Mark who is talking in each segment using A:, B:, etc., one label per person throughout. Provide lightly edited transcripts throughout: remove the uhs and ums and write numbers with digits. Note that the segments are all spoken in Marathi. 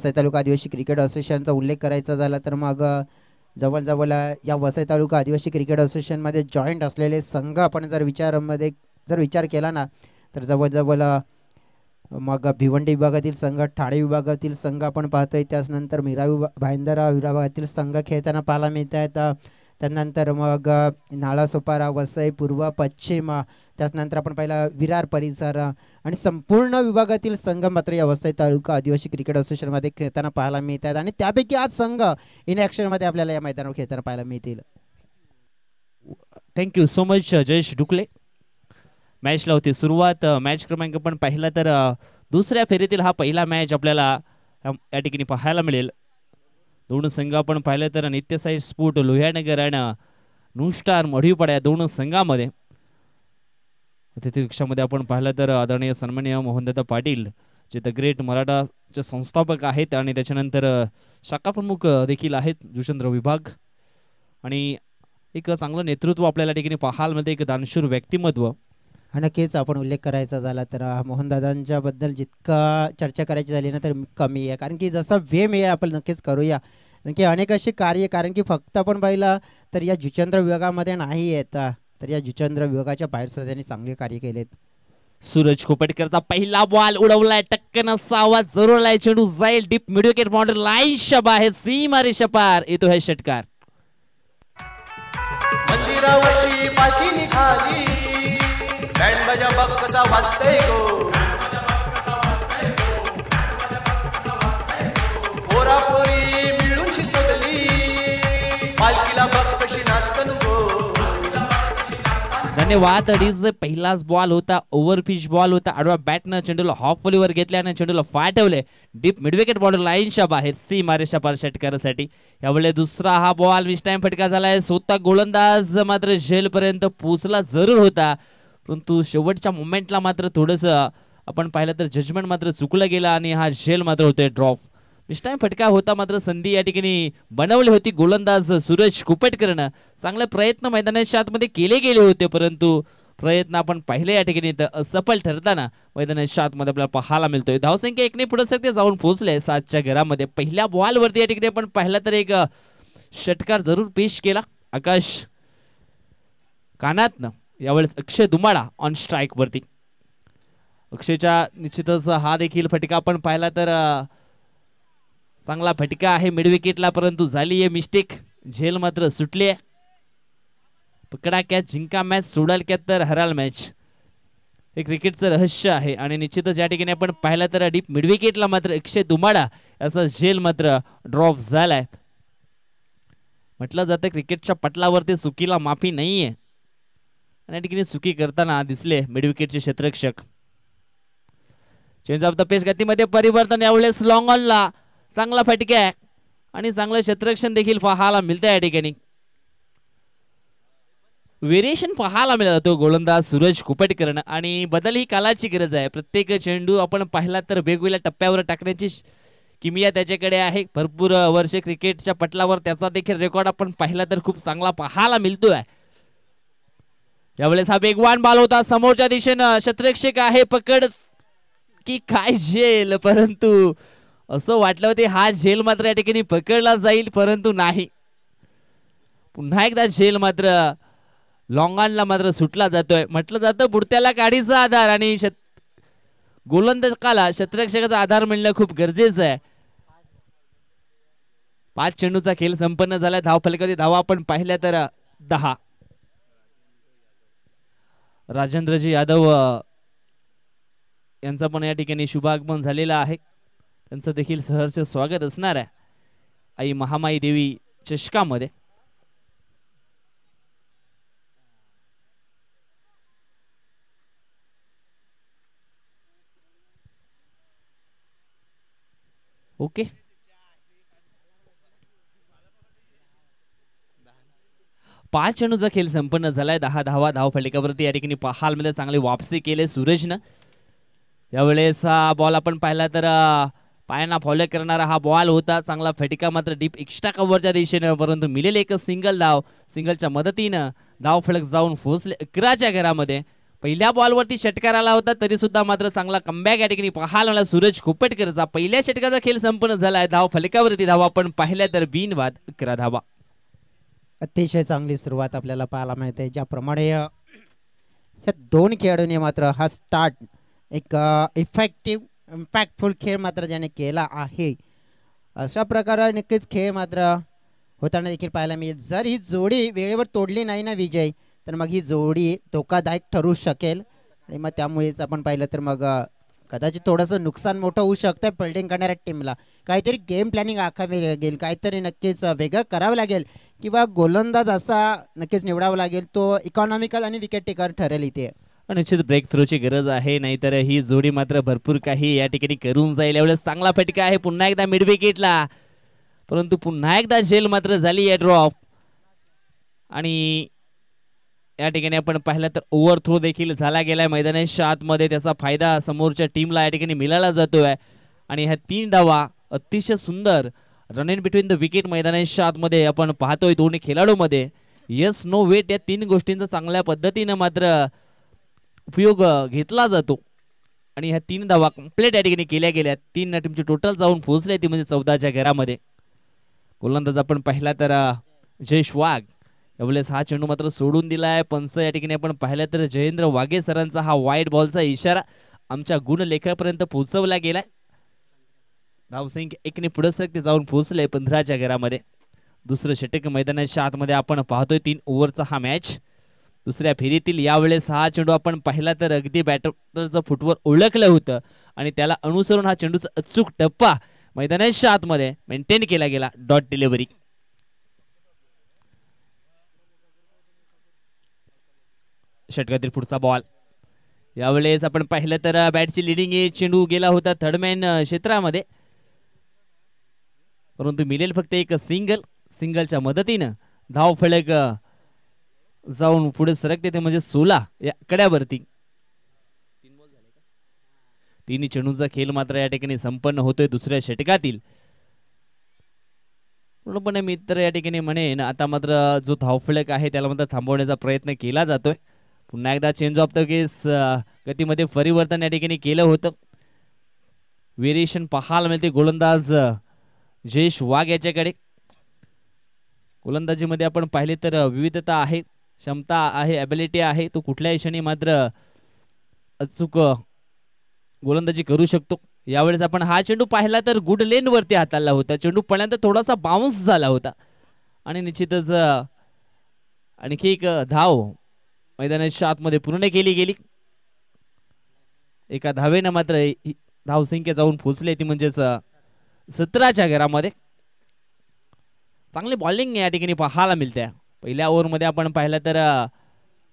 A: वसई तालुका आदिवासी क्रिकेट असोसिएशनचा उल्लेख करायचा झाला तर मग जवळजवळ या वसई तालुका आदिवासी क्रिकेट असोसिएशनमध्ये जॉईंट असलेले संघ आपण जर विचार केला ना तर जवळजवळ मग भिवंडी विभागातील संघ, ठाणे विभागातील संघ आपण पाहतोय, त्यानंतर भाईंदरा विभागातील संघ खेळताना पाहायला मिळत आहेत. त्यानंतर मग नालासोपारा, वसई पूर्व, पश्चिम, त्यानंतर आपण पाहिला विरार परिसर आणि संपूर्ण विभागातील संघ मात्र या वसई तालुका आदिवासी क्रिकेट असोसिएशनमध्ये खेळताना पाहायला मिळत आहेत आणि त्यापैकी आज संघ इन ॲक्शनमध्ये आपल्याला या मैदानावर खेळताना पाहायला मिळतील.
B: Thank you so much Jayesh Dhukle. मॅचला होती सुरुवात. मॅच क्रमांक पण पाहिला तर दुसऱ्या फेरीतील हा पहिला मॅच आपल्याला या ठिकाणी पाहायला मिळेल. दोन संघ आपण पाहिलं तर नित्यसाई स्पोर्ट लोह्यानगर आणि न्यू स्टार मढीपाडा या दोन संघामध्ये अतिथी कक्षामध्ये आपण पाहिलं तर आदरणीय सन्माननीय मोहनदादा पाटील जे द ग्रेट मराठाचे संस्थापक आहेत आणि त्याच्यानंतर शाखा प्रमुख देखील आहेत जुचंद्र विभाग आणि एक चांगलं नेतृत्व आपल्याला ठिकाणी पाहायला मिळते, एक दानशूर व्यक्तिमत्व.
A: नक्कीच आपण उल्लेख करायचा झाला तर मोहनदादांच्या बद्दल जितका चर्चा करायची झाली ना तर कमी आहे, कारण की जसा वेळ मिळेल आपण नक्कीच करूया. कारण की अनेक असे कार्य, कारण की फक्त आपण पाहिलं तर या जुचंद्र विभागामध्ये नाही येत तर या जुचंद्र विभागाच्या बाहेर सुद्धा त्यांनी चांगले कार्य केलेत.
B: सूरज खोपटकरचा पहिला बॉल उडवलाय, टक्कन असा आवाज जरूरलाय, चेंडू जाईल डीप मिड विकेट बाउंड्री लाईनच्या बाहेर, सीमारेषा पार येतो है षटकार.
C: मंदिरावरची पालखी निघाली, बँड बाजा बघ कसा वाजतय गो, पोरापोरी मिळून शिसगली, पालखीला बघ कशी नाचतन गो.
B: धन्यवाद. अडीच पहिलाच बॉल होता, ओव्हरपिच बॉल होता, आडवा बॅटनं चेंडूला हाफ व्हॉलीवर घेतल्याने चेंडूला फाटवले डीप मिड विकेट बाउंड्री लाईनच्या बाहेर, सीमारेषा पार षटकारासाठी. यावेळी दुसरा हा बॉल मिस टाइम फटका झालाय. स्वतः गोलंदाज मात्र झेल पर्यंत पोहोचला जरूर होता, परंतु शेवटच्या मोमेंटला मात्र थोडंसं आपण पाहिलं तर जजमेंट मात्र चुकलं गेलं आणि हा झेल मात्र होतोय ड्रॉप. मिस टाइम फटका होता, मात्र संधी या ठिकाणी बनवली होती. गोलंदाज सूरज कुपेटकरनं चांगले प्रयत्न मैदानाच्या आतमध्ये केले गेले होते, परंतु प्रयत्न आपण पाहिले या ठिकाणी असफल ठरताना मैदानाच्या आतमध्ये आपल्याला पाहायला मिळतोय. धावसंख्या 1ने पुढे सगळे जाऊन पोहोचले 7च्या घरामध्ये. पहिल्या बॉलवरती या ठिकाणी आपण पाहिलं तर एक षटकार जरूर पेश केला आकाश कानातनं. यावेळेस अक्षय दुमाडा ऑन स्ट्राईक वरती. अक्षयच्या निश्चितच हा देखील फटका आपण पाहिला तर चांगला फटका आहे मिड विकेटला, परंतु झाली आहे मिस्टेक, झेल मात्र सुटली आहे. पकडा कॅच जिंका मॅच, सोडाल कॅच तर हराल मॅच, हे क्रिकेटचं रहस्य आहे. आणि निश्चितच या ठिकाणी आपण पाहिलं तर डीप मिड विकेटला मात्र अक्षय दुमाडा याचा झेल मात्र ड्रॉप झालाय. म्हटलं जातं क्रिकेटच्या पटलावरती चुकीला माफी नाहीये आणि या ठिकाणी चुकी करताना दिसले मिड विकेटचे क्षेत्ररक्षक. चेंज ऑफ द पेस गतीमध्ये परिवर्तन. यावेळेस लॉंग ऑनला चांगला फटका आहे आणि चांगलं क्षेत्ररक्षण देखील पाहायला मिळतं. या ठिकाणी व्हेरिएशन पाहायला मिळाला तो गोलंदाज सूरज कुपेटकरनं आणि बदल ही कालाची गरज आहे. प्रत्येक चेंडू आपण पाहिला तर वेगवेगळ्या टप्प्यावर टाकण्याची किमिया त्याच्याकडे आहे. भरपूर वर्ष क्रिकेटच्या पटलावर त्याचा देखील रेकॉर्ड आपण पाहिला तर खूप चांगला पाहायला मिळतोय. यावेळेस हा वेगवान बॉल होता, समोरच्या दिशेनं क्षेत्ररक्षक आहे, पकड की काय झेल, परंतु असं वाटलं होते हा झेल मात्र या ठिकाणी पकडला जाईल, परंतु नाही. पुन्हा एकदा झेल मात्र लॉंगॉनला मात्र सुटला जातोय. म्हटलं जातं बुडत्याला काडीचा आधार आणि गोलंदाजाला क्षेत्ररक्षकाचा आधार मिळणं खूप गरजेचं आहे. 5 चेंडूचा खेळ संपन्न झाला. धावफलकाची धावा आपण पाहिल्या तर 10. राजेंद्रजी यादव यांचा पण या ठिकाणी शुभागमन झालेला आहे. त्यांचं देखील सहर्ष स्वागत असणार आहे आई महामाई देवी चषकामध्ये. ओके, पाच चेंडूचा खेळ संपन्न झालाय. 10 धावा धावफलकावरती या ठिकाणी पाहायला मिळाले. चांगली वापसी केले सूरजनं. यावेळेस हा बॉल आपण पाहिला तर पायांना फॉलो करणारा हा बॉल होता. चांगला फटका मात्र डीप एक्स्ट्रा कव्हरच्या दिशेने, परंतु मिळेल एक सिंगल धाव. सिंगलच्या मदतीनं धावफलक जाऊन पोहोचले 11च्या घरामध्ये. पहिल्या बॉलवरती षटकार आला होता तरी सुद्धा मात्र चांगला कमबॅक या ठिकाणी पाहायला मिळाला सूरज खोपटकरचा. पहिल्या षटकाचा खेळ संपन्न झालाय. धाव फलकावरती धावा आपण पाहिल्या तर बिनबाद 11 धावा.
A: अतिशय चांगली सुरुवात आपल्याला पाहायला मिळते. ज्याप्रमाणे ह्या दोन खेळाडूंनी मात्र हा स्टार्ट एक इफेक्टिव्ह इम्पॅक्टफुल खेळ मात्र ज्याने केला आहे, अशा प्रकारे नक्कीच खेळ मात्र होताना देखील पाहायला मिळेल. जर ही जोडी वेळेवर तोडली नाही ना विजय, तर मग ही जोडी धोकादायक ठरू शकेल आणि मग त्यामुळेच आपण पाहिलं तर मग कदाचित थोडंसं नुकसान मोठं होऊ शकतं फिल्डिंग करणाऱ्या टीमला. काहीतरी गेम प्लॅनिंग आखावी लागेल, काहीतरी नक्कीच वेगळं करावं लागेल किंवा गोलंदाज असा नक्कीच निवडावा लागेल तो इकॉनॉमिकल आणि विकेट टेकर ठरेल इथे.
B: निश्चित ब्रेक थ्रोची गरज आहे, नाहीतर ही जोडी मात्र भरपूर काही या ठिकाणी करून जाईल. एवढं चांगला फटका आहे पुन्हा एकदा मिड विकेटला, परंतु पुन्हा एकदा झेल मात्र झाली आहे ड्रॉप. आणि या ठिकाणी आपण पाहिलं तर ओव्हर थ्रो देखील झाला गेलाय मैदानाच्या आतमध्ये. त्याचा फायदा समोरच्या टीमला या ठिकाणी मिळाला जातोय. आणि ह्या 3 धावा अतिशय सुंदर run in between the wicket मैदानाच्या आतमध्ये आपण पाहतोय दोन्ही खेळाडूमध्ये. येस नो वेट या 3 गोष्टींचा चांगल्या पद्धतीनं मात्र उपयोग घेतला जातो. आणि ह्या 3 धावा कंप्लीट या ठिकाणी केल्या गेल्या. 3 टीमची टोटल जाऊन पोहोचले ती म्हणजे 14च्या घरामध्ये. गोलंदाज आपण पाहिला तर जयेश वाघ यावेळेस हा चेंडू मात्र सोडून दिलाय. पंच या ठिकाणी आपण पाहिलं तर जयेंद्र वाघे सरांचा हा वाईट बॉलचा इशारा आमच्या गुणलेखापर्यंत पोहोचवला गेलाय. धावसंख्या 1ने पुढे सरकते जाऊन पोहोचले 15च्या घरामध्ये. दुसरं षटक मैदानाच्या आतमध्ये आपण पाहतोय. 3 ओव्हरचा हा मॅच दुसऱ्या फेरीतील. यावेळेस हा चेंडू आपण पाहिला तर अगदी बॅटरचं फुटवर ओळखलं होतं आणि त्याला अनुसरून हा चेंडूचा अचूक टप्पा मैदानाच्या आतमध्ये मेंटेन केला गेला. Dot delivery. षटकातील पुढचा बॉल. यावेळेस आपण पाहिलं तर बॅटची लिडिंग चेंडू गेला होता थर्डमॅन क्षेत्रामध्ये, परंतु मिळेल फक्त एक सिंगलच्या मदतीनं धाव फलक जाऊन पुढे सरकते ते म्हणजे 16 या कड्यावरती. 3 चेंडूंचा खेळ मात्र या ठिकाणी संपन्न होतोय दुसऱ्या षटकातील. पूर्णपणे मित्र या ठिकाणी म्हणेन आता मात्र जो धावफलक आहे त्याला मात्र थांबवण्याचा प्रयत्न केला जातोय. पुन्हा एकदा चेंज ऑफ द केस गतीमध्ये परिवर्तन या ठिकाणी केलं होतं. व्हेरिएशन पाहायला मिळते गोलंदाज जयेश वाघ याच्याकडे. गोलंदाजीमध्ये आपण पाहिले तर विविधता आहे, क्षमता आहे, ॲबिलिटी आहे. तो कुठल्याही क्षणी मात्र अचूक गोलंदाजी करू शकतो. यावेळेस आपण हा चेंडू पाहिला तर गुड लेन वरती हाताळला होता. चेंडू पडल्यानंतर थोडासा बाउन्स झाला होता आणि निश्चितच आणखी एक धाव मैदानाच्या आतमध्ये पूर्ण केली गेली. एका धावेनं मात्र धावसंख्या जाऊन पोहोचली ती म्हणजेच 17च्या घरामध्ये. चांगली बॉलिंग या ठिकाणी पाहायला मिळते. पहिल्या ओव्हरमध्ये आपण पाहिलं तर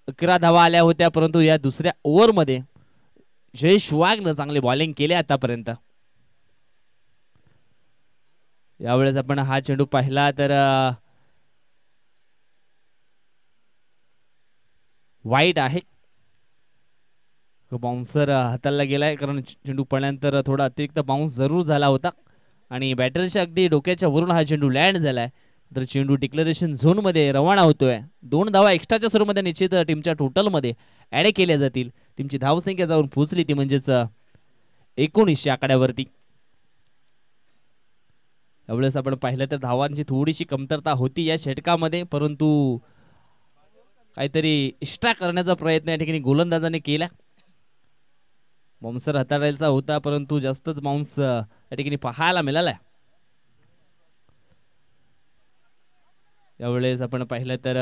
B: 11 धावा आल्या होत्या, परंतु या दुसऱ्या ओव्हरमध्ये जयेश वाघनं चांगली बॉलिंग केली आतापर्यंत. यावेळेस आपण हा चेंडू पाहिला तर वाईट आहे. बाउन्सर हाताळला गेलाय कारण चेंडू पडल्यानंतर थोडा अतिरिक्त बाउन्स जरूर झाला होता आणि बॅटरच्या अगदी डोक्याच्या वरून हा चेंडू लँड झालाय. तर चेंडू डिक्लेरेशन झोन मध्ये रवाना होतोय. 2 धावा एक्स्ट्राच्या स्वरूपामध्ये निश्चित टीमच्या टोटल मध्ये ऍड केल्या जातील. टीमची धावसंख्या जाऊन पोहोचली ती म्हणजेच 19 आकड्यावरती. यावेळेस आपण पाहिलं तर धावांची थोडीशी कमतरता होती या षटकामध्ये, परंतु काहीतरी एक्स्ट्रा करण्याचा प्रयत्न या ठिकाणी गोलंदाजाने केला. बाउन्सर हाताळायचा होता परंतु जास्तच बाउन्स या ठिकाणी पाहायला मिळाला. यावेळेस आपण पाहिलं तर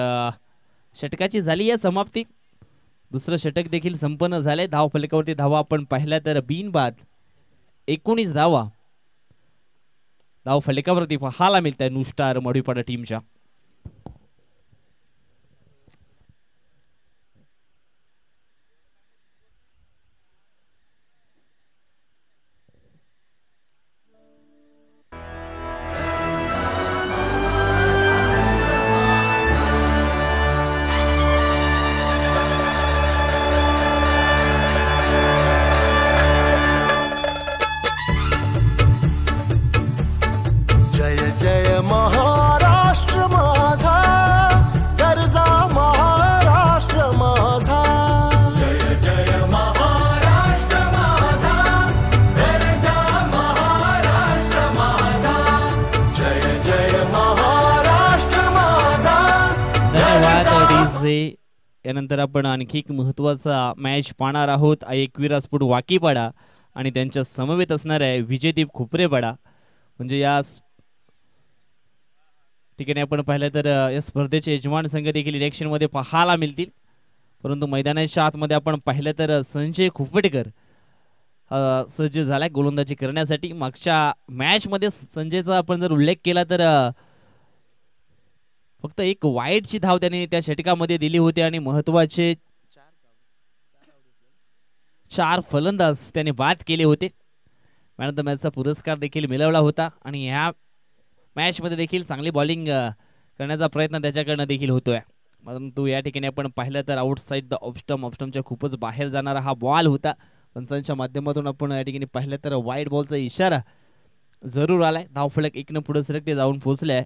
B: षटकाची झाली या समाप्ती. दुसरं षटक देखील संपन्न झाले. धाव फलकावरती धावा आपण पाहिल्या तर बिनबाद 19 धावा धाव फलकावरती पाहायला मिळत आहे नुस्टार मडीपाडा टीमच्या.
C: जय जय महाराष्ट्र
B: डीजे. यानंतर आपण आणखी एक महत्त्वाचा मॅच पाहणार आहोत. एकविरा स्पोर्ट वाकीपाडा आणि त्यांच्या समवेत असणार आहे विजयदीप खुपरेपाडा. म्हणजे या ठिकाणी आपण पाहिलं तर या स्पर्धेचे यजमान संघ देखील इलेक्शनमध्ये पाहायला मिळतील. परंतु मैदानाच्या आतमध्ये आपण पाहिलं तर संजय खुफटकर सज्ज झालाय गोलंदाजी करण्यासाठी. मागच्या मॅचमध्ये संजयचा आपण जर उल्लेख केला तर फक्त एक वाईटची धाव त्याने त्या षटकामध्ये दिली होती आणि महत्वाचे 4 फलंदाज त्याने बाद केले होते. मॅन ऑफ द मॅचचा पुरस्कार देखील मिळवला होता आणि ह्या मॅचमध्ये देखील चांगली बॉलिंग करण्याचा प्रयत्न त्याच्याकडनं देखील होतोय. परंतु या ठिकाणी आपण पाहिलं तर आउटसाइड द ऑफस्टमच्या खूपच बाहेर जाणारा हा बॉल होता. पंचांच्या माध्यमातून आपण या ठिकाणी पाहिलं तर वाईट बॉलचा इशारा जरूर आलाय. धावफलक 1 पुढे सरकते जाऊन पोहोचले आहे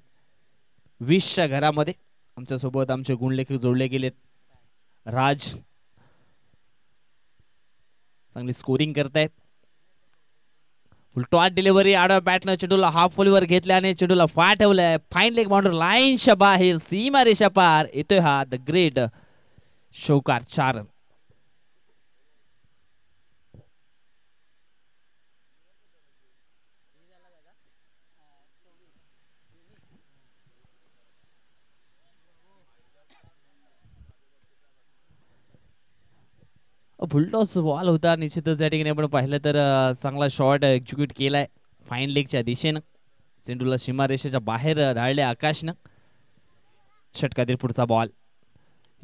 B: 20च्या घरामध्ये. आमच्यासोबत आमचे गुणलेखक जोडले गेलेत. राज चांगली स्कोरिंग करतायत. फुलटॉस डिलिव्हरी आडव्या बॅटनं चेंडूला हाफ फॉलीवर घेतल्याने चेंडूला फाटवलंय. फाईन लेग बाउंड्री लाईनच्या बाहेर सीमा रेषा पार येतोय हा द ग्रेट शौकार 4 रन. फुलटॉस बॉल होता. निश्चितच या ठिकाणी आपण पाहिलं तर चांगला शॉट एक्झिक्यूट केलाय फाईन लेगच्या दिशेनं. चेंडूला सीमारेषेच्या बाहेर धाडले आकाशनं. षटकातील पुढचा बॉल.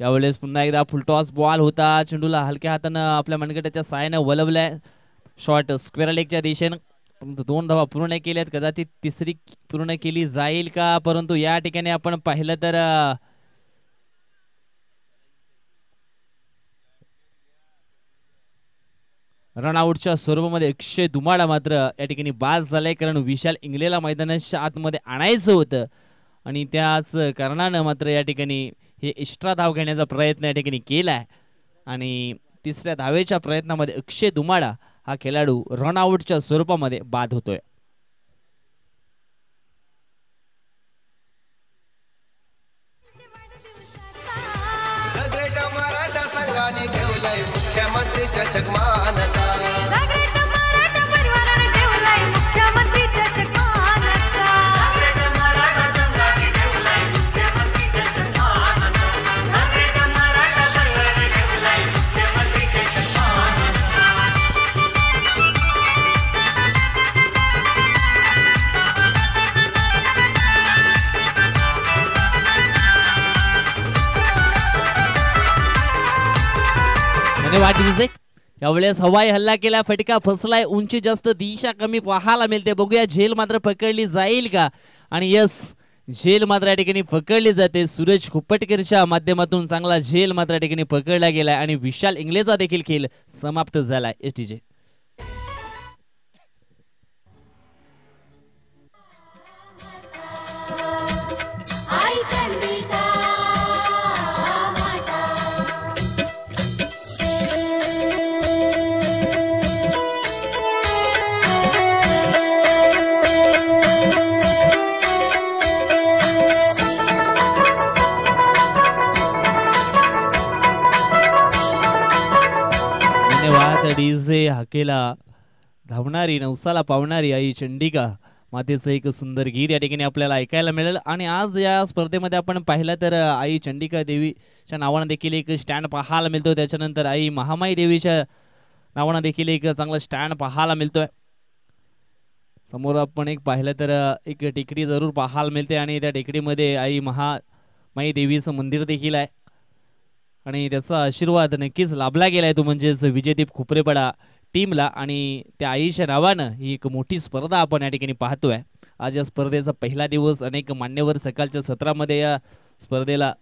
B: यावेळेस पुन्हा एकदा फुलटॉस बॉल होता. चेंडूला हलक्या हातानं आपल्या मनगटाच्या साहाय्यानं वलवलाय. शॉट स्क्वेअर लेगच्या दिशेनं. परंतु 2 धावा पूर्ण केल्यात. कदाचित तिसरी पूर्ण केली जाईल का. परंतु या ठिकाणी आपण पाहिलं तर रनआउटच्या स्वरूपामध्ये अक्षय दुमाडा मात्र या ठिकाणी बाद झालाय. कारण विशाल इंगलेला मैदानाच्या आतमध्ये आणायचं होतं आणि त्याच कारणानं मात्र या ठिकाणी हे एक्स्ट्रा धाव घेण्याचा प्रयत्न या ठिकाणी केलाय आणि तिसऱ्या धावेच्या प्रयत्नामध्ये अक्षय दुमाडा हा खेळाडू रनआउटच्या स्वरूपामध्ये बाद होतोय.
C: मुख्यमंत्री चषक मानचा.
B: यावेळेस हवाई हल्ला केला. फटका फसलाय. उंची जास्त दिशा कमी पाहायला मिळते. बघूया झेल मात्र पकडली जाईल का. आणि यस झेल मात्र या ठिकाणी पकडली जाते. सूरज खुपटकरच्या माध्यमातून चांगला झेल मात्र या ठिकाणी पकडला गेलाय आणि विशाल इंगलेचा देखील खेळ समाप्त झालाय. एसटीजे डीजे हाकेला धावणारी नवसाला पावणारी आई चंडिका मातेचं एक सुंदर गीत या ठिकाणी आपल्याला ऐकायला मिळेल. आणि आज या स्पर्धेमध्ये आपण पाहिलं तर आई चंडिका देवीच्या नावानं देखील एक स्टँड पाहायला मिळतो. त्याच्यानंतर आई महामाई देवीच्या नावानं देखील एक चांगला स्टँड पाहायला मिळतोय. समोर आपण एक पाहिलं तर एक टेकडी जरूर पाहायला मिळते आणि त्या टेकडीमध्ये आई महामाई देवीचं मंदिर देखील आहे आणि त्याचा आशीर्वाद नक्कीच लाभला गेलाय. तो म्हणजेच विजयदीप खुपरेपाडा टीमला आणि त्या आईच्या नावानं ही एक मोठी स्पर्धा आपण या ठिकाणी पाहतोय. आज या स्पर्धेचा पहिला दिवस. अनेक मान्यवर सकाळच्या सत्रामध्ये या स्पर्धेला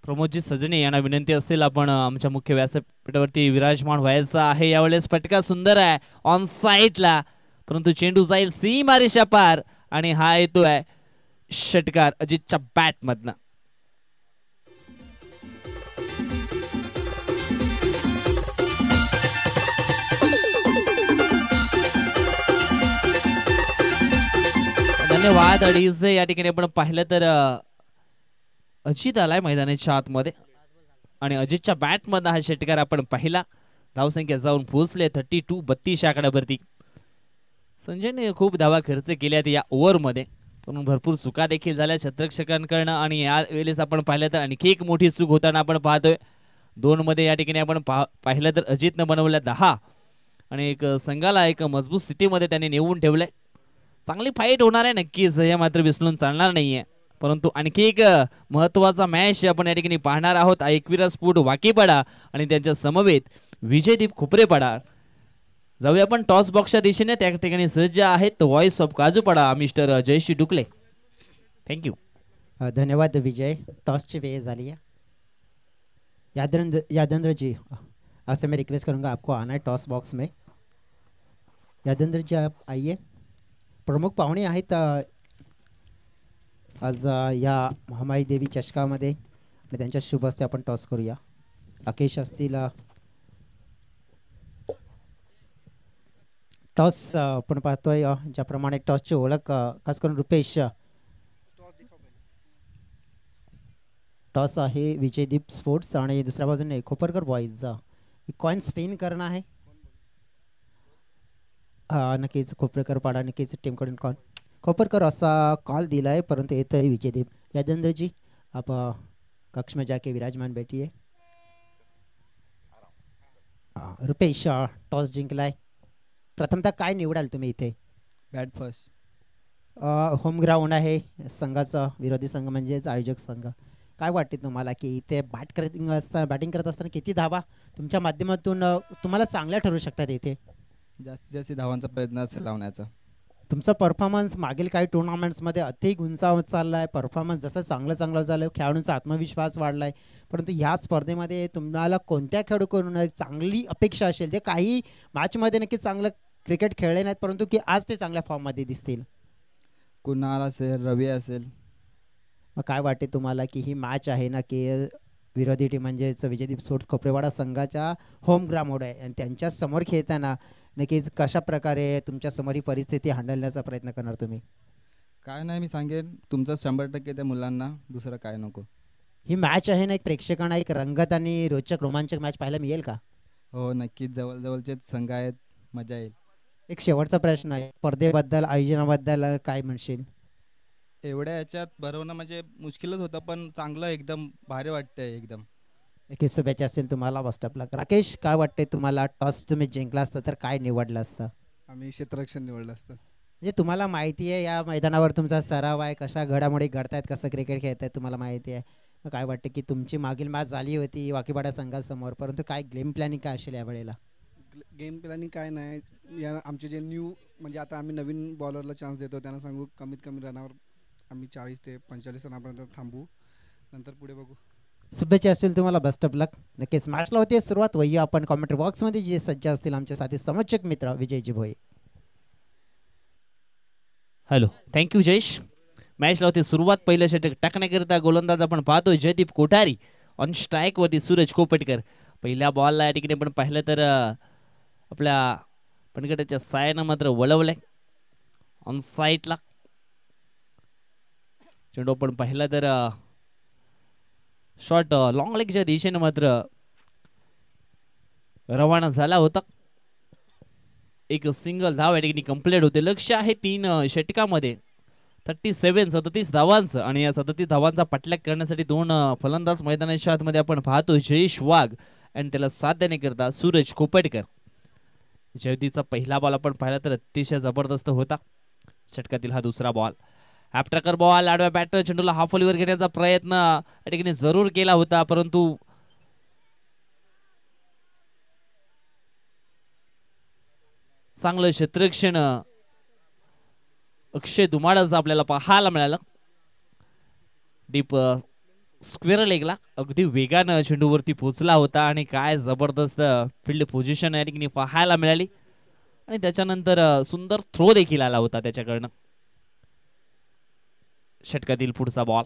B: प्रमोदजी सजने यांना विनंती असेल आपण आमच्या मुख्य व्यासपीठावरती विराजमान व्हायचं आहे. यावेळेस फटका सुंदर आहे ऑन साईडला, परंतु चेंडू जाईल सीमारेषा पार आणि हा येतोय षटकार अजितच्या बॅट मधनं. धन्यवाद. अडीच या ठिकाणी आपण पाहिलं तर अजित आलाय मैदानाच्या आतमध्ये आणि अजितच्या बॅट मध्ये हा षटकार आपण पाहिला. धावसंख्या जाऊन पोहोचले 32 32 आकड्यावरती. संजयने खूप धावा खर्च केल्यात या ओव्हरमध्ये, पण भरपूर चुका देखील झाल्या क्षेत्ररक्षकांकडनं आणि या वेळेस आपण पाहिलं तर आणखी एक मोठी चूक होताना आपण पाहतोय. 2 मध्ये या ठिकाणी आपण पाहिलं तर अजितनं बनवल्या 10 आणि एक संघाला एक मजबूत स्थितीमध्ये त्यांनी नेऊन ठेवलंय. चांगली फाईट होणार आहे नक्कीच, हे मात्र विसरून चालणार नाहीये. परंतु आणखी एक महत्वाचा मॅच आपण या ठिकाणी पाहणार आहोत. एकविरा स्फोट वाकीपाडा आणि त्यांच्या समवेत विजयदीप खुपरेपाडा. जाऊया आपण टॉस बॉक्सच्या दिशेने. त्या ठिकाणी सज्ज आहेत voice of Kajupada mister Jayashree Dukle. Thank you.
A: धन्यवाद विजय. टॉसची वेळ झाली है. यादेंद्र जी, आपसे मैं रिक्वेस्ट करूंगा आपको आना है टॉस बॉक्स में. यादेंद्र जी आप आइए. प्रमुख पाहुणे आहेत आज या महामाई देवी चषकामध्ये आणि त्यांच्या शुभ हस्ते आपण टॉस करूया. राकेश असतील. टॉस आपण पाहतोय ज्याप्रमाणे टॉसची ओळख खास करून रुपेश. टॉस आहे विजयदीप स्पोर्ट्स आणि दुसऱ्या बाजूने खोपरकर बॉईज. कॉइन स्पिन करणं आहे. नक्कीच खोपरकर पाडा नक्कीच टीमकडून कॉल खोपरकर असा कॉल दिला है, परंतु येतो है विजयदीप. यादेंद्र जी आप कक्ष में जाके विराजमान बैठिए. रुपेश टॉस जिंकलाय. प्रथमतः काय निवडाल तुम्ही इथे?
D: Bat first.
A: होम ग्राउंड आहे संघाचा, विरोधी संघ म्हणजेच आयोजक संघ. काय वाटते तुम्हाला की इथे बॅटिंग करत असताना किती धावा तुमच्या माध्यमातून तुम्हाला चांगल्या ठरू शकतात इथे?
D: जास्तीत जास्त धावांचा प्रयत्न असेल लावण्याचा.
A: तुमचा परफॉर्मन्स मागील काही टुर्नामेंट्समध्ये अति उंचावत चालला आहे. परफॉर्मन्स जसं चांगलं झालं, खेळाडूंचा आत्मविश्वास वाढला आहे, परंतु ह्या स्पर्धेमध्ये तुम्हाला कोणत्या खेळाडूकडून चांगली अपेक्षा असेल? ते काही मॅचमध्ये नक्की चांगलं क्रिकेट खेळले नाहीत, परंतु की आज ते चांगल्या फॉर्ममध्ये दिसतील.
D: कुणाल असेल, रवी असेल.
A: मग काय वाटते तुम्हाला की ही मॅच आहे ना की विरोधी टीम म्हणजेच विजयदीप स्पोर्ट्स खोपरेवाडा संघाच्या होम ग्राउंड आहे आणि त्यांच्या समोर खेळताना नक्कीच कशा प्रकारे तुमच्या समोर ही परिस्थिती हँडलण्याचा प्रयत्न करणार तुम्ही?
D: काय नाही, मी सांगेन तुमचं 100% त्या मुलांना, दुसरं काय नको.
A: ही मॅच आहे ना, एक प्रेक्षकांना एक रंगत आणि रोचक रोमांचक मॅच पाहायला मिळेल का?
D: हो नक्कीच, जवळचेच संघ आहेत, मजा येईल.
A: एक शेवटचा प्रश्न आहे, स्पर्धेबद्दल आयोजनाबद्दल काय म्हणशील?
D: एवढ्या याच्यात भरवणं म्हणजे मुश्किलच होतं, पण चांगलं एकदम भारी वाटतंय एकदम.
A: नक्कीच शुभेच्छा असेल तुम्हाला. फर्स्ट ऑफ लक. राकेश काय वाटते तुम्हाला? टॉस तुम्ही जिंकला असता तर काय निवडलं असतं?
E: आम्ही क्षेत्ररक्षण निवडलं असतं.
A: म्हणजे तुम्हाला माहिती आहे या मैदानावर तुमचा सराव आहे, कशा घडामोडी घडतायत, कसं क्रिकेट खेळतायत तुम्हाला माहिती आहे. मग काय वाटतं की तुमची मागील मॅच झाली होती वाकीपाडा संघासमोर, परंतु काय गेम प्लॅनिंग काय असेल यावेळेला?
E: गेम प्लॅनिंग काय नाही, या आमचे जे न्यू म्हणजे आता आम्ही नवीन बॉलरला चान्स देतो, त्यांना सांगू कमीत कमी रनावर आम्ही 40 ते 45 रनापर्यंत थांबू, नंतर पुढे बघू.
A: शुभेच्छा असेल तुम्हाला. बेस्ट ऑफ लक. नक्कीच मॅचला होती सुरुवात. वही आपण कॉमेंट्री बॉक्समध्ये जे सज्ज असतील आमचे साथी समोच्चक मित्र विजयजी भोये.
B: Hello, thank you Jayesh. मॅचला होती सुरुवात. पहिलं षटक टाकण्याकरिता गोलंदाज आपण पाहतोय जयदीप कोठारी. ऑन स्ट्राईक वरती सूरज कोपटकर. पहिल्या बॉलला या ठिकाणी आपण पाहिलं तर आपल्या पणगटाच्या सायानं मात्र वळवलंय ऑन साईडला. चेंडू आपण पाहिला तर शॉट लॉंग लेगच्या दिशेने मात्र रवाना झाला होता. एक सिंगल धाव या ठिकाणी कंप्लीट होते. लक्ष आहे 3 षटकामध्ये 37 धावांचं आणि या 37 धावांचा पाठलाग करण्यासाठी 2 फलंदाज मैदानाच्या आतमध्ये आपण पाहतो. जयेश वाघ आणि त्याला साथ देण्याकरता सूरज कोपटकर. जयदीपचा पहिला बॉल आपण पाहिला तर अतिशय जबरदस्त होता. षटकातील हा दुसरा बॉल. ॲप्टरकर बॉल आडव्या बॅटर चेंडूला हाफ ओव्हर घेण्याचा प्रयत्न या ठिकाणी जरूर केला होता, परंतु चांगलं क्षेत्ररक्षण अक्षय दुमाडाचं आपल्याला पाहायला मिळालं. डीप स्क्वेअर लेगला अगदी वेगानं चेंडूवरती पोहोचला होता आणि काय जबरदस्त फील्ड पोझिशन या ठिकाणी पाहायला मिळाली आणि त्याच्यानंतर सुंदर थ्रो देखील आला होता त्याच्याकडनं. षटकातील पुढचा बॉल.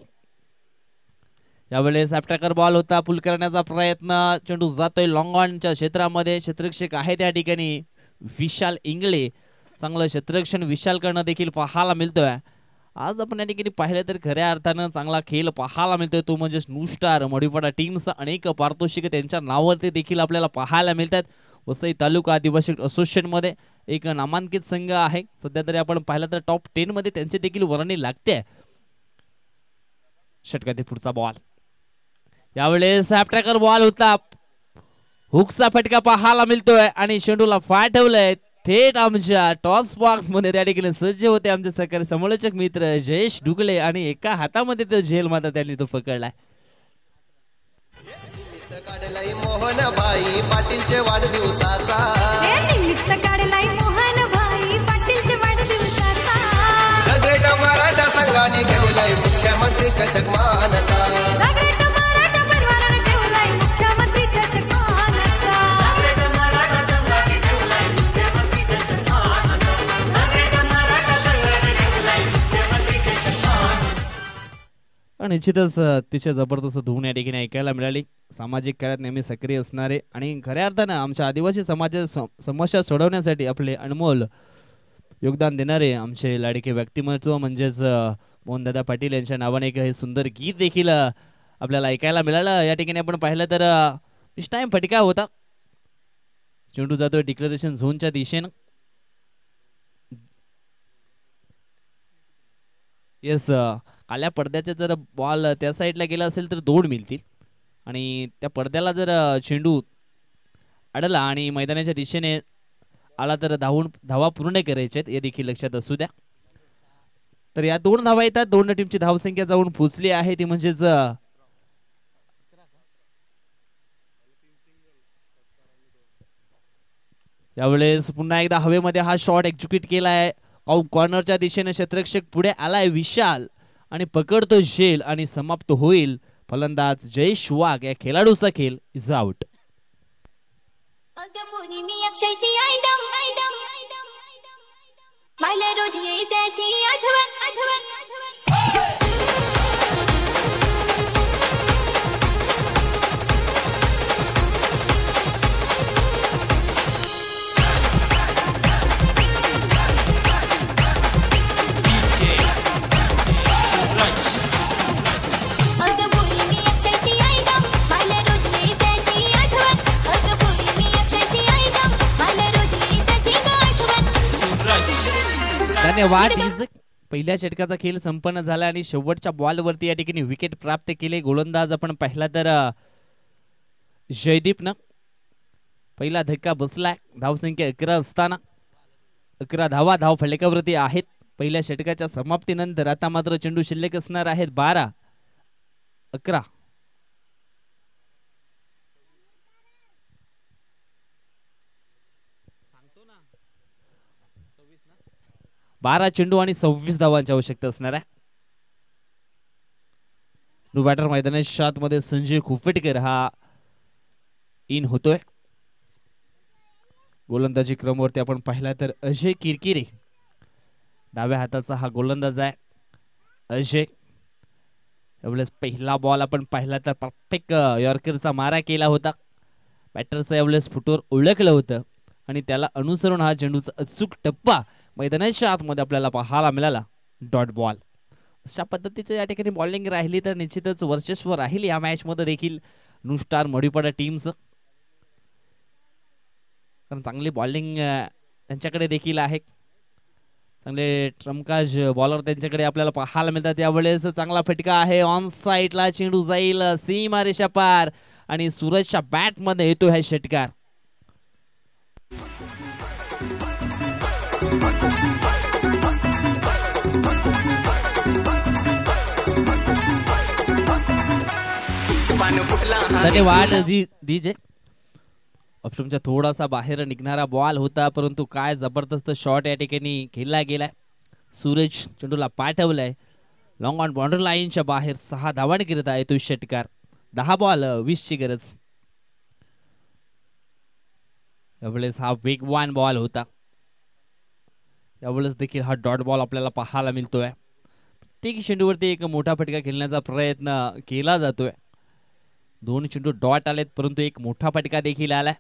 B: यावेळेस ॲप्टरकर बॉल होता. पुल करण्याचा प्रयत्न. चेंडू जातोय लॉंग ऑनच्या क्षेत्रामध्ये. क्षेत्ररक्षक आहे त्या ठिकाणी विशाल इंगळे. चांगलं क्षेत्ररक्षण विशालकडनं देखील पाहायला मिळतोय आज आपण या ठिकाणी पाहिलं तर खऱ्या अर्थानं चांगला खेळ पाहायला मिळतोय, तो म्हणजे न्यू स्टार मडीपाडा टीमचा अनेक पारितोषिक त्यांच्या नावावरती देखील आपल्याला पाहायला मिळतात. वसई तालुका आदिवासी असोसिएशन मध्ये एक नामांकित संघ आहे. सध्या तरी आपण पाहिलं तर टॉप 10 मध्ये त्यांची देखील वर्णी लागते. षटकातील पुढचा बॉल यावेळेस ट्रॅकर बॉल होता, हुकचा फटका पाहायला मिळतोय आणि चेंडूला फाटवलंय थेट आमच्या टॉस बॉक्स मध्ये. त्या ठिकाणी सज्ज होते आमचे सहकारी समालोचक मित्र जयेश ढुकले आणि एका हातामध्ये तो झेल मात्र त्यांनी तो पकडलाय.
C: काढलाय मोहन भाई पाटीलचे वाढदिवसाचा,
F: निमित्त काढलाय मोहन भाई पाटीलचे वाढदिवसाचा.
C: सगळ्या मराठा संघाने घेतलाय मुख्यमंत्री चषक मानाचा,
F: सगळ्या मराठा परिवाराने ठेवलाय मुख्यमंत्री चषक मानाचा. सगळ्या मराठा संघाने ठेवलाय मुख्यमंत्री चषक मानाचा. सगळ्या मराठा संघाने ठेवलाय मुख्यमंत्री चषक मानाचा.
B: निश्चितच अतिशय जबरदस्त धून या ठिकाणी ऐकायला मिळाली. सामाजिक कार्यात नेहमी सक्रिय असणारे आणि खऱ्या अर्थानं आमच्या आदिवासी समाजाच्या समस्या सोडवण्यासाठी आपले अनमोल योगदान देणारे आमचे लाडके व्यक्तिमत्व म्हणजेच मोहनदादा पाटील यांच्या नावाने एक हे सुंदर गीत देखील आपल्याला ऐकायला मिळालं. या ठिकाणी आपण पाहिलं तर टाइम फटका होता, चेंडू जातोय डिक्लेरेशन झोनच्या दिशेनं. येस, काल्या पडद्याचे जर बॉल त्या साईडला गेला असेल तर 2 मिळतील आणि त्या पडद्याला जर चेंडू अडला आणि मैदानाच्या दिशेने आला तर धावा पूर्ण करायचे आहेत, हे देखील लक्षात असू द्या. तर या 2 धावा येतात. 2 टीमची धावसंख्या जाऊन पोचली आहे, ती म्हणजेच यावेळेस पुन्हा एकदा हवेमध्ये हा शॉट एक्झिक्यूट केलाय. कॉर्नरच्या दिशेने क्षेत्ररक्षक पुढे आलाय विशाल आणि पकडतो झेल आणि समाप्त होईल. फलंदाज जयेश वाघ या खेळाडूचा खेळ इज आउट.
F: मला रोज येत्याची आठवण.
B: धन्यवाद. पहिल्या षटकाचा खेळ संपन्न झाला आणि शेवटच्या बॉलवरती या ठिकाणी विकेट प्राप्त केले. गोलंदाज आपण पाहिला तर जयदीपनं पहिला धक्का बसलाय. धावसंख्या 11 असताना 11 धावा धाव फलकावरती आहेत. पहिल्या षटकाच्या समाप्तीनंतर आता मात्र चेंडू शिल्लक असणार आहेत 12-11. 12 चेंडू आणि 26 धावांची आवश्यकता असणार आहे. बॅटर मैदानाच्या आतमध्ये संजय खुफेटकर हा इन होतोय. गोलंदाजी क्रमवरती आपण पाहिला तर अजय किरकिरे डाव्या हाताचा हा गोलंदाज आहे. अजय यावेळेस पहिला बॉल आपण पाहिला तर परफेक्ट यॉर्करचा मारा केला होता. बॅटरचा यावेळेस फुटवर ओळखलं होतं आणि त्याला अनुसरून हा चेंडूचा अचूक टप्पा मैदानाच्या आतमध्ये आपल्याला पाहायला मिळाला. डॉट बॉल अशा पद्धतीचं या ठिकाणी बॉलिंग राहिली तर निश्चितच वर्चस्व राहील या मॅच मध्ये देखील न्यू स्टार मडीपाडा टीमचं. कारण चांगली बॉलिंग त्यांच्याकडे देखील आहे. चांगले ट्रमकाज बॉलर त्यांच्याकडे आपल्याला पाहायला मिळतात. यावेळेस चांगला फटका आहे ऑन साईडला, चेंडू जाईल सीमारेषा पार आणि सूरजच्या बॅट मध्ये येतो हा षटकार. धन्यवाद डीजे. ऑप्शनच्या थोडासा बाहेर निघणारा बॉल होता, परंतु काय जबरदस्त शॉट या ठिकाणी खेळला गेलाय. सूरज चेंडूला पाठवलाय लॉंग ऑन बाउंड्री लाईनच्या बाहेर. 6 धावांकरिता येतो षटकार. 10 बॉल 20 ची गरज. यावेळेस हा वेगवान बॉल होता. यावेळेस देखील हा डॉट बॉल आपल्याला पाहायला मिळतोय. प्रत्येक चेंडूवरती एक मोठा फटका खेळण्याचा प्रयत्न केला जातोय. 2 चेंडू डॉट आलेत, परंतु एक मोठा फटका देखील आलाय.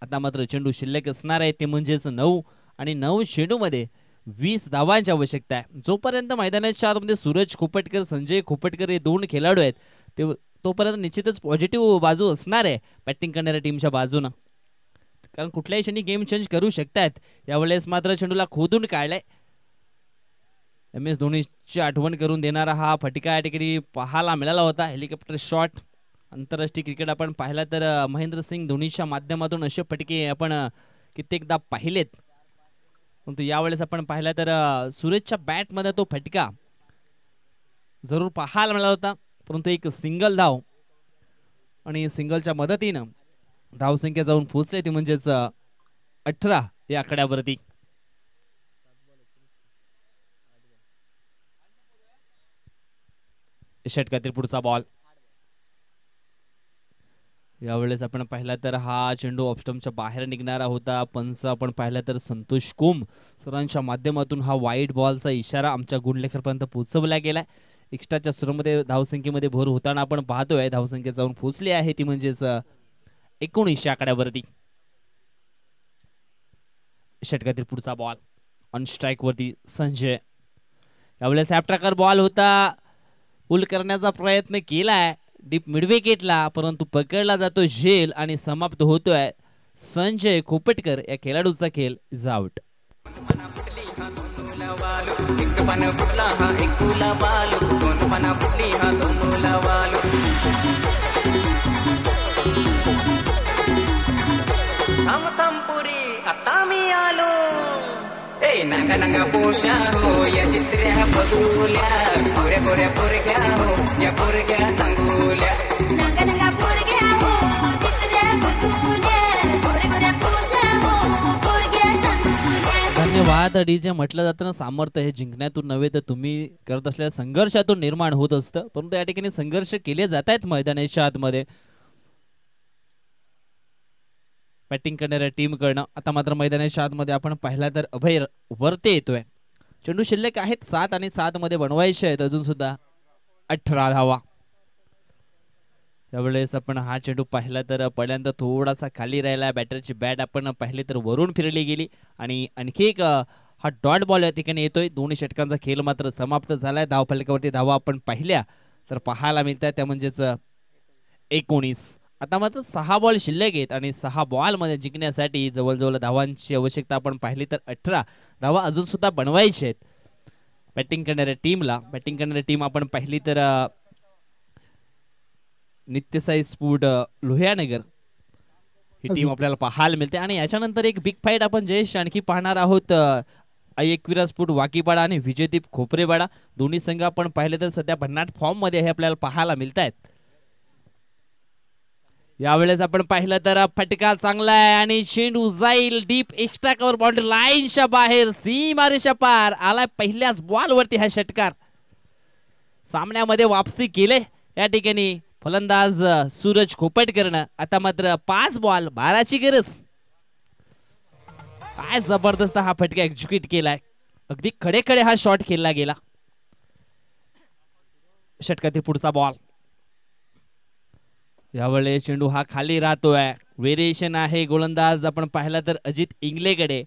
B: आता मात्र चेंडू शिल्लक असणार आहे, ते म्हणजेच 9 आणि 9 चेंडू मध्ये 20 धावांची आवश्यकता आहे. जोपर्यंत मैदानाच्या आतमध्ये सूरज खोपटकर, संजय खोपटकर हे दोन खेळाडू आहेत तोपर्यंत निश्चितच पॉझिटिव्ह बाजू असणार आहे बॅटिंग करणाऱ्या टीमच्या बाजूनं, कारण कुठल्याही क्षणी गेम चेंज करू शकतात. यावेळेस मात्र चेंडूला खोदून काढलाय. MS धोनीची आठवण करून देणारा हा फटका या ठिकाणी पाहायला मिळाला होता. हेलिकॉप्टर शॉट आंतरराष्ट्रीय क्रिकेट आपण पाहिला तर महेंद्रसिंग धोनीच्या माध्यमातून असे फटके आपण कित्येकदा पाहिलेत, परंतु यावेळेस आपण पाहिला तर सूरजच्या बॅटमध्ये तो फटका जरूर पाहायला मिळाला होता, परंतु एक सिंगल धाव आणि सिंगलच्या मदतीनं धावसंख्या जाऊन पोहोचले ती म्हणजेच 18 या आकड्यावरती. षटकातील पुढचा बॉल. यावेळेस आपण पाहिला तर हा चेंडू ऑफस्टंपच्या बाहेर निघणारा होता. पंच आपण पाहिला तर संतोष कोम सरांच्या माध्यमातून हा वाईट बॉलचा इशारा आमच्या गुणलेखरपर्यंत पोहोचवला गेलाय. एक्स्ट्राच्या सुरूमध्ये धावसंख्येमध्ये भर होताना आपण पाहतोय धावसंख्या जाऊन पोहोचली आहे ती म्हणजेच 19 आकड्यावरती. षटकातील पुढचा बॉल ऑन स्ट्राईक वरती संजय. यावेळेस ॲप्टाकर बॉल होता, पुल करण्याचा प्रयत्न केलाय डीप मिडविकेटला, परंतु पकडला जातो झेल आणि समाप्त होतोय संजय खोपटकर या खेळाडूचा खेळ इज आउट.
G: आता मी आलो ए नंगा नंगा पोशा हो या चित्र्या बघूल्या गोऱ्या गोऱ्या पोरग्या हो या पोरग्या चांगुल्या
F: नंगा नंगा पोरग्या हो चित्र्या बघूल्या गोऱ्या गोऱ्या पोशा हो पोरग्या चांगल्या.
B: धन्यवाद. डीजे म्हटलं जातं ना, सामर्थ्य हे जिंकण्यातून नव्हे तर तुम्ही करत असलेल्या संघर्षातून निर्माण होत असतं, परंतु या ठिकाणी संघर्ष केले जात आहेत मैदानाच्या आतमध्ये बॅटिंग करणाऱ्या टीम कडनं. आता मात्र मैदानाच्या आतमध्ये आपण पाहिला तर अभय वरते येतोय. चेंडू शिल्लक आहेत 7 आणि 7 मध्ये बनवायचे आहेत अजून सुद्धा 18 धावा. त्यावेळेस आपण हा चेंडू पाहिला तर पहिल्यांदा थोडासा खाली राहिला. बॅटरची बॅट आपण पाहिले तर वरून फिरली गेली आणि आणखी एक हा डॉट बॉल या ठिकाणी येतोय. दोन्ही षटकांचा खेळ मात्र समाप्त झालाय. धाव फलकावरती धावा आपण पाहिल्या तर पाहायला मिळतात त्या म्हणजेच 19. आता मात्र 6 बॉल शिल्लक आहेत आणि 6 बॉल मध्ये जिंकण्यासाठी जवळजवळ धावांची आवश्यकता आपण पाहिली तर 18 धावा अजून सुद्धा बनवायचे आहेत बॅटिंग करणाऱ्या टीमला. बॅटिंग करणारी टीम आपण पाहिली तर नित्यसाई स्फूट लोहियानगर ही टीम आपल्याला पाहायला मिळते. आणि याच्यानंतर एक बिग फाईट आपण जयेश आणखी पाहणार आहोत. एकविरा स्फूट वाकीपाडा आणि विजयदीप खोपरेवाडा दोन्ही संघ आपण पाहिले तर सध्या भन्नाट फॉर्म मध्ये हे आपल्याला पाहायला मिळत आहेत. यावेळेस आपण पाहिलं तर फटका चांगला आहे आणि चेंडू जाईल डीप एक्स्ट्रा कव्हर बाउंड्री लाईनच्या बाहेर सीमारेषा पार आलाय. पहिल्याच बॉल वरती हा षटकार सामन्यामध्ये वापसी केले या ठिकाणी फलंदाज सूरज खोपटकरनं. आता मात्र 5 बॉल 12ची गरज. काय जबरदस्त हा फटका एक्झिक्यूट केलाय. अगदी खडे खडे हा शॉट खेळला गेला. षटकातील पुढचा बॉल. यावेळेस चेंडू हा खाली राहतोय. व्हेरिएशन आहे गोलंदाज आपण पाहिला तर अजित इंगलेकडे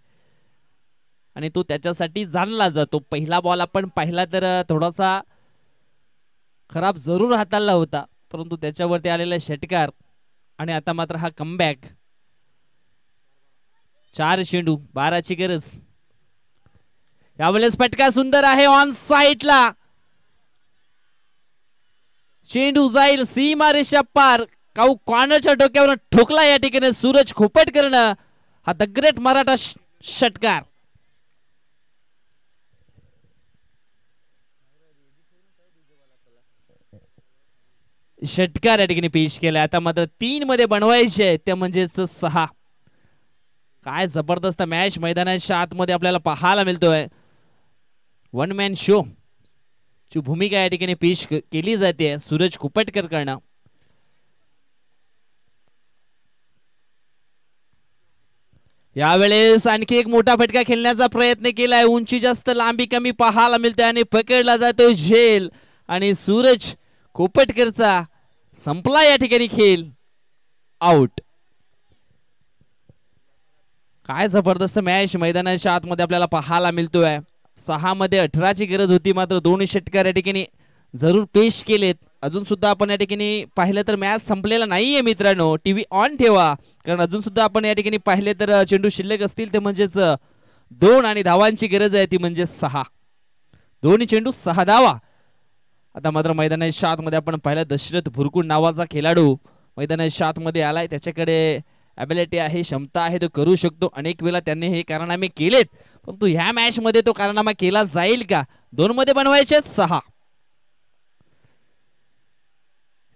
B: आणि तो त्याच्यासाठी जाणला जातो. पहिला बॉल आपण पाहिला तर थोडासा खराब जरूर हाताळला होता, परंतु त्याच्यावरती आलेला षटकार आणि आता मात्र हा कमबॅक. 4 चेंडू 12ची गरज. यावेळेस फटका सुंदर आहे ऑन साइडला. चेंडू जाईल सीमारेषा पार. काऊ कॉर्नरच्या डोक्यावर ठोकला या ठिकाणी सूरज खोपटकरनं. हा द ग्रेट मराठा षटकार. षटकार या ठिकाणी पेश केलाय. आता मात्र 3 मध्ये बनवायचे ते म्हणजेच 6. काय जबरदस्त मॅच मैदानाच्या आतमध्ये आपल्याला पाहायला मिळतोय. वन मॅन शो ची भूमिका या ठिकाणी पेश केली जाते सूरज खोपटकर कडनं. यावेळेस आणखी एक मोठा फटका खेळण्याचा प्रयत्न केलाय. उंची जास्त लांबी कमी पाहायला मिळते आणि पकडला जातो झेल आणि सूरज खोपटकरचा संपला या ठिकाणी खेळ. आउट. काय जबरदस्त मॅच मैदानाच्या आतमध्ये आपल्याला पाहायला मिळतोय. 6 मध्ये 18ची गरज होती, मात्र दोन्ही षटकार या ठिकाणी जरूर पेश केलेत. अजून सुद्धा आपण या ठिकाणी पाहिलं तर मॅच संपलेला नाहीये मित्रांनो. टीव्ही ऑन ठेवा, कारण अजून सुद्धा आपण या ठिकाणी पाहिले तर चेंडू शिल्लक असतील ते म्हणजेच 2 आणि धावांची गरज आहे ती म्हणजे 6. दोन्ही चेंडू 6 धावा. आता मात्र मैदानाच्या आतमध्ये आपण पाहिलं दशरथ भुरकुड नावाचा खेळाडू मैदानाच्या आतमध्ये आलाय. त्याच्याकडे ॲबिलिटी आहे, क्षमता आहे, तो करू शकतो. अनेक वेळा त्यांनी हे कारनामे केलेत, परंतु ह्या मॅच मध्ये तो कारनामा केला जाईल का? 2 मध्ये बनवायचे 6.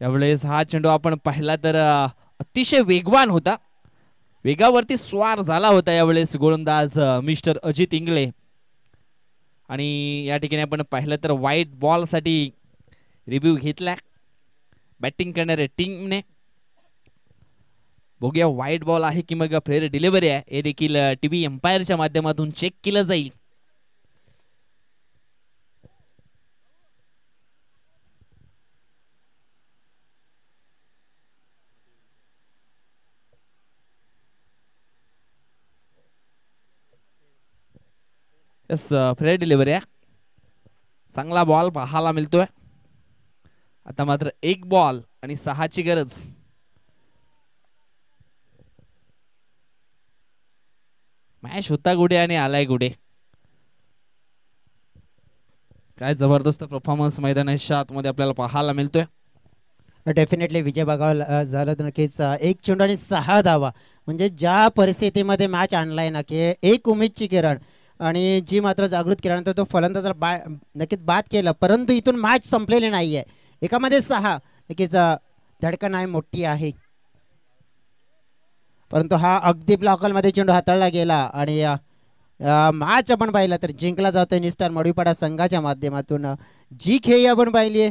B: यावेळेस हा चेंडू आपण पाहिला तर अतिशय वेगवान होता, वेगावरती स्वार झाला होता यावेळेस गोलंदाज मिस्टर अजित इंगळे. आणि या ठिकाणी आपण पाहिलं तर व्हाईट बॉल साठी रिव्ह्यू घेतला बॅटिंग करणाऱ्या टीमने. बघूया व्हाईट बॉल आहे की मग फेअर डिलिव्हरी आहे, हे देखील टीव्ही एम्पायरच्या माध्यमातून चेक केलं जाईल. फेअर डिलिव्हरी आहे, चांगला बॉल पाहायला मिळतोय. आता मात्र 1 बॉल आणि 6ची गरज. मॅच होता गुडे आणि आलाय गुडे. काय जबरदस्त परफॉर्मन्स मैदानाच्या आतमध्ये आपल्याला पाहायला मिळतोय.
A: डेफिनेटली विजय बघावं झालं तर नक्कीच 1 चेंडू आणि 6 धावा, म्हणजे ज्या परिस्थितीमध्ये मॅच आणलाय ना की एक उमेदची किरण आणि जी मात्र जागृत केल्यानंतर तो फलंदाजाला नक्कीच बाद केलं, परंतु इथून मॅच संपलेली नाही आहे. एकामध्ये 6 नक्कीच धडकन आहे, मोठी आहे, परंतु हा अगदी ब्लॉकलमध्ये चेंडू हाताळला गेला आणि मॅच आपण पाहिला तर जिंकला जातोय निस्टार मडीपाडा संघाच्या माध्यमातून. जी खेळी आपण पाहिली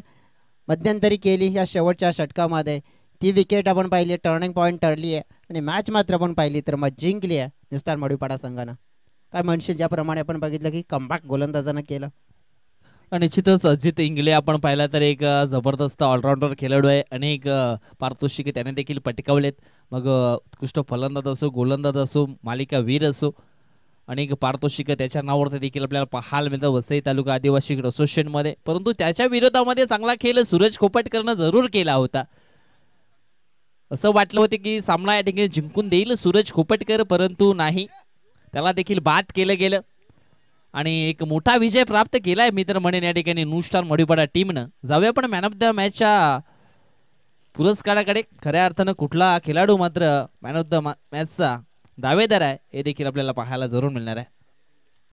A: मध्यंतरी केली या शेवटच्या षटकामध्ये, ती विकेट आपण पाहिली, टर्निंग पॉईंट ठरली आहे आणि मॅच मात्र आपण पाहिली तर मग जिंकली आहे निस्टार मडीपाडा संघानं. काय म्हणशील, ज्याप्रमाणे आपण बघितलं की कमबॅक गोलंदाजानं केलं.
B: निश्चितच अजित इंगळे आपण पाहिला तर एक जबरदस्त ऑलराऊंडर खेळाडू आहे. अनेक पारितोषिके त्याने देखील पटकावलेत, मग उत्कृष्ट फलंदाज असो, गोलंदाज असो, मालिका वीर असो, अनेक पारितोषिकं त्याच्या नावावरती देखील आपल्याला पाहायला मिळतं वसई तालुका आदिवासी असोसिएशनमध्ये. परंतु त्याच्या विरोधामध्ये चांगला खेळ सूरज खोपटकरनं जरूर केला होता. असं वाटलं होतं की सामना या ठिकाणी जिंकून देईल सूरज खोपटकर, परंतु नाही, त्याला देखील बाद केलं गेलं आणि एक मोठा विजय प्राप्त केलाय मी तर म्हणेन या ठिकाणी नुस्टार मडीपाडा टीमनं. जाऊया पण मॅन ऑफ द मॅचच्या पुरस्काराकडे. खऱ्या अर्थानं कुठला खेळाडू मात्र मॅन ऑफ द मॅचचा दावेदार आहे हे देखील आपल्याला पाहायला जरूर मिळणार आहे.